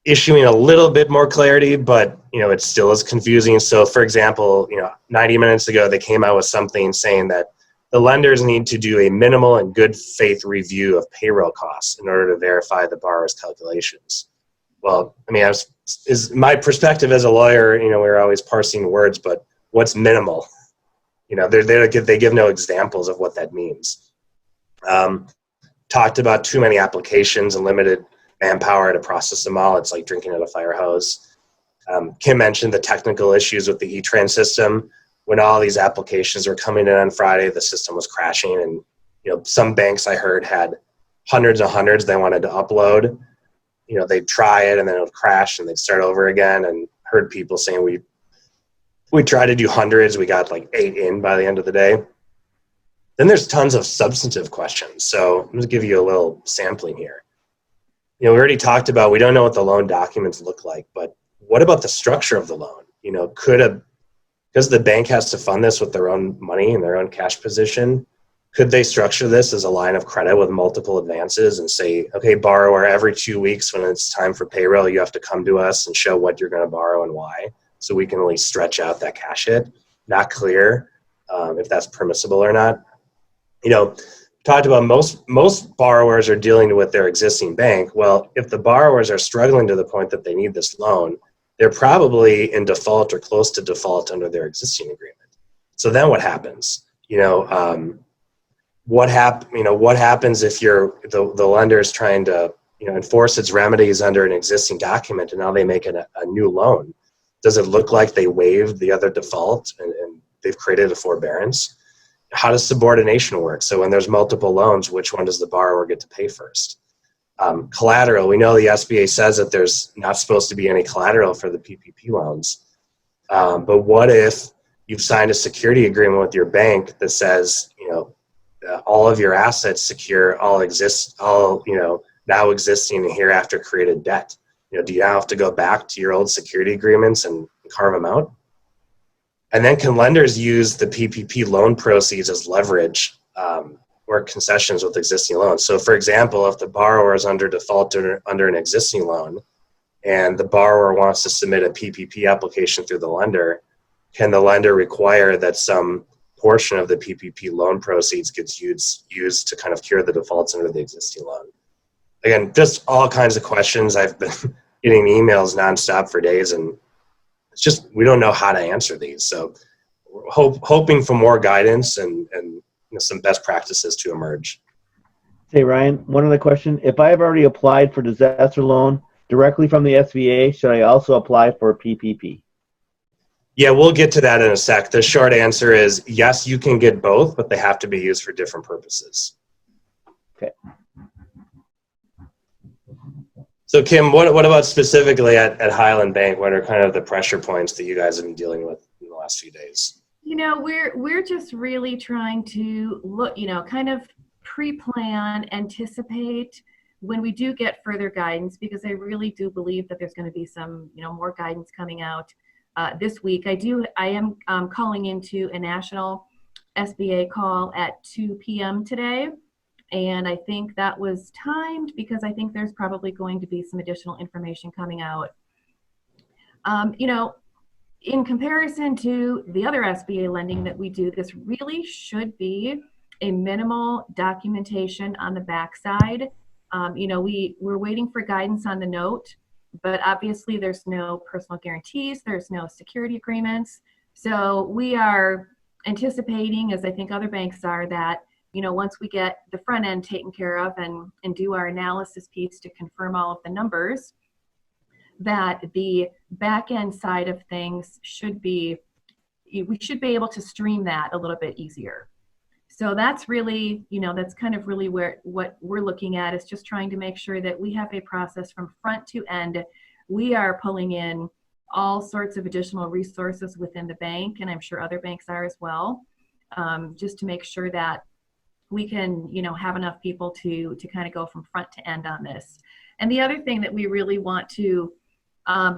issuing a little bit more clarity, but it still is confusing. So for example, 90 minutes ago they came out with something saying that the lenders need to do a minimal and good faith review of payroll costs in order to verify the borrower's calculations. Well, is my perspective as a lawyer, we're always parsing words, but what's minimal? They give no examples of what that means. Talked about too many applications and limited manpower to process them all. It's like drinking at a fire hose. Kim mentioned the technical issues with the E-Trans system. When all these applications were coming in on Friday, the system was crashing, and some banks I heard had hundreds and hundreds they wanted to upload. They'd try it and then it would crash and they'd start over again, and heard people saying we tried to do hundreds, we got like 8 in by the end of the day. Then there's tons of substantive questions. So I'm going to give you a little sampling here. We already talked about, we don't know what the loan documents look like, but what about the structure of the loan? Because the bank has to fund this with their own money and their own cash position, could they structure this as a line of credit with multiple advances and say, okay, borrower, every 2 weeks when it's time for payroll, you have to come to us and show what you're going to borrow and why, so we can at least stretch out that cash hit? Not clear if that's permissible or not. Talked about most borrowers are dealing with their existing bank. Well, if the borrowers are struggling to the point that they need this loan, they're probably in default or close to default under their existing agreement. So then what happens? What happens if the lender is trying to enforce its remedies under an existing document, and now they make a new loan? Does it look like they waived the other default and they've created a forbearance? How does subordination work? So when there's multiple loans, which one does the borrower get to pay first? Collateral, we know the SBA says that there's not supposed to be any collateral for the PPP loans. But what if you've signed a security agreement with your bank that says, all of your assets secure all now existing and hereafter created debt? Do you now have to go back to your old security agreements and carve them out? And then can lenders use the PPP loan proceeds as leverage or concessions with existing loans? So for example, if the borrower is under default under an existing loan and the borrower wants to submit a PPP application through the lender, can the lender require that some portion of the PPP loan proceeds gets used to kind of cure the defaults under the existing loan? Again, just all kinds of questions. I've been getting emails nonstop for days, and it's just, we don't know how to answer these. So we're hoping for more guidance and some best practices to emerge. Hey, Ryan, one other question. If I have already applied for disaster loan directly from the SBA? Should I also apply for PPP? Yeah, we'll get to that in a sec. The short answer is yes, you can get both, but they have to be used for different purposes. Okay. So Kim, what about specifically at Highland Bank? What are kind of the pressure points that you guys have been dealing with in the last few days? You know, we're just really trying to look, you know, kind of pre-plan, anticipate when we do get further guidance, because I really do believe that there's going to be some, you know, more guidance coming out this week. I am calling into a national SBA call at 2 p.m. today. And I think that was timed because I think there's probably going to be some additional information coming out. You know, in comparison to the other SBA lending that we do, this really should be a minimal documentation on the backside. You know, we're waiting for guidance on the note, but obviously there's no personal guarantees, there's no security agreements. So we are anticipating, as I think other banks are, that, you know, once we get the front end taken care of and do our analysis piece to confirm all of the numbers, that the back end side of things we should be able to stream that a little bit easier. So that's really, you know, that's kind of really what we're looking at, is just trying to make sure that we have a process from front to end. We are pulling in all sorts of additional resources within the bank, and I'm sure other banks are as well, just to make sure that we can, you know, have enough people to kind of go from front to end on this. And the other thing that we really want to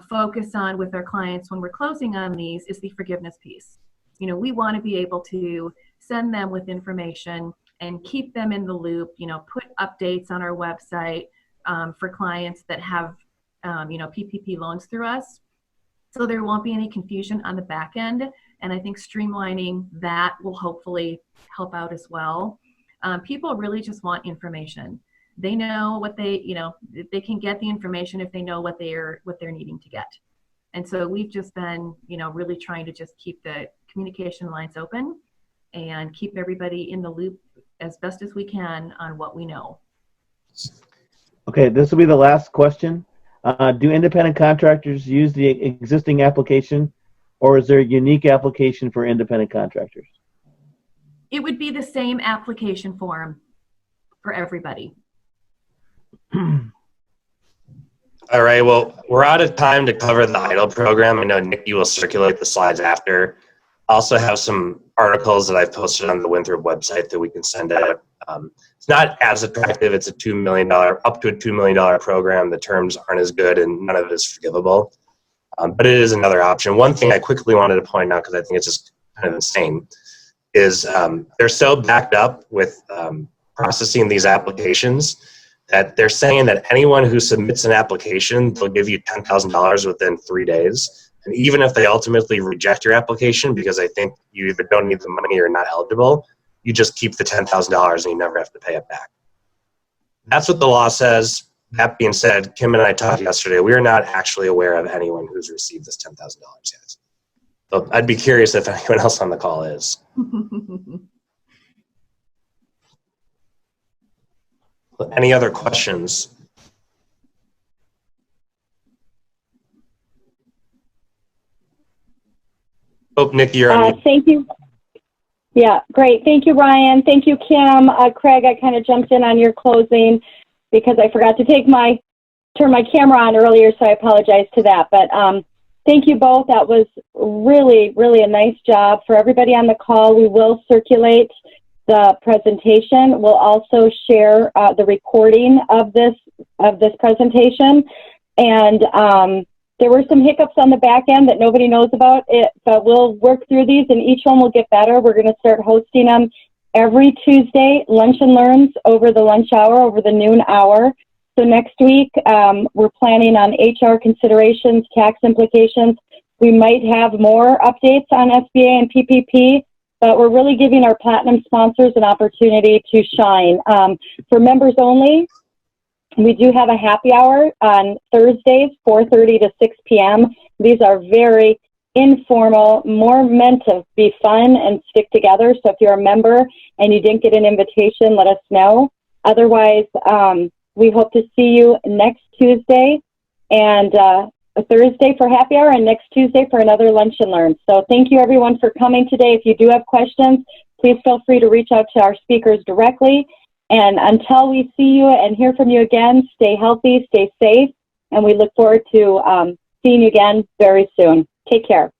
focus on with our clients when we're closing on these is the forgiveness piece. You know, we want to be able to send them with information and keep them in the loop, you know, put updates on our website for clients that have, you know, PPP loans through us. So there won't be any confusion on the back end. And I think streamlining that will hopefully help out as well. People really just want information. They know what they, you know, they can get the information if they know what they're needing to get. And so we've just been, you know, really trying to just keep the communication lines open and keep everybody in the loop as best as we can on what we know. Okay, this will be the last question. Do independent contractors use the existing application, or is there a unique application for independent contractors? It would be the same application form for everybody. All right, well, we're out of time to cover the EIDL program. I know Nikki will circulate the slides after. I also have some articles that I've posted on the Winthrop website that we can send out. It's not as attractive. It's a up to a $2 million program. The terms aren't as good and none of it is forgivable. But it is another option. One thing I quickly wanted to point out, because I think it's just kind of insane, is they're so backed up with processing these applications that they're saying that anyone who submits an application, they'll give you $10,000 within 3 days. And even if they ultimately reject your application because they think you either don't need the money or not eligible, you just keep the $10,000 and you never have to pay it back. That's what the law says. That being said, Kim and I talked yesterday. We are not actually aware of anyone who's received this $10,000 yet. So I'd be curious if anyone else on the call is. Any other questions? Oh, Nikki, you're on. Thank you. Yeah, great. Thank you, Ryan. Thank you, Kim. Craig, I kind of jumped in on your closing because I forgot to turn my camera on earlier, so I apologize to that. But thank you both. That was really, really a nice job. For everybody on the call, we will circulate the presentation. We'll also share the recording of this presentation. And there were some hiccups on the back end that nobody knows about it, but we'll work through these and each one will get better. We're going to start hosting them every Tuesday, lunch and learns over the lunch hour, over the noon hour. So next week, we're planning on HR considerations, tax implications. We might have more updates on SBA and PPP, but we're really giving our platinum sponsors an opportunity to shine. For members only, we do have a happy hour on Thursdays, 4:30 to 6 p.m. These are very informal, more meant to be fun and stick together. So if you're a member and you didn't get an invitation, let us know. Otherwise, we hope to see you next Tuesday and a Thursday for happy hour, and next Tuesday for another lunch and learn. So thank you everyone for coming today. If you do have questions, please feel free to reach out to our speakers directly. And until we see you and hear from you again, stay healthy, stay safe, and we look forward to seeing you again very soon. Take care.